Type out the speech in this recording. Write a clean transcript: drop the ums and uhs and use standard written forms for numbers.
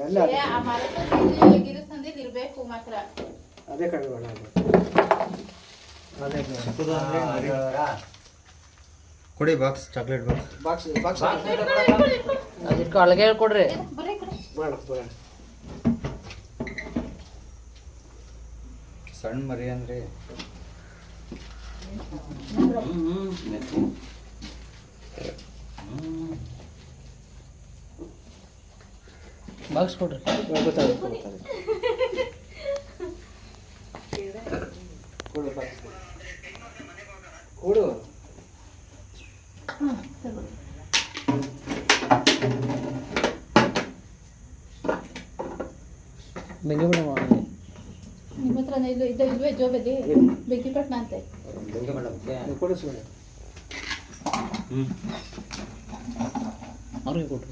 ಎಲ್ಲ ಇರ್ಬೇಕು ಮಾತ್ರ. ಅದೇ ಕಡಿಮೆ ಅದೇ ಕೊಡಿ ಬಾಕ್ಸ್ ಚಾಕ್ಲೇಟ್ ಬಾಕ್ಸ್ ಬಾಕ್ಸ್ ಅದಕ್ಕೆ ಒಳಗೆ ಹೇಳ್ಕೊಡ್ರಿ. ಸಣ್ಣ ಮರಿ ಅಂದ್ರೆ ಬಾಕ್ಸ್ ಕೊಡ್ರಿ. ಗೊತ್ತಾಗುತ್ತೆ ಕೊಡು ಬೆಂಗಿ ಬಿಡ ನಿಮ್ಮ ಹತ್ರ ಇಲ್ವೇ ಜೋಬಲ್ಲಿ ಬೆಂಕಿಪಟ್ಟಣ ಅಂತೆ ಕೊಡಿಸ್ಬೇಡ ಅವ್ರಿಗೆ ಕೊಡ್ರಿ.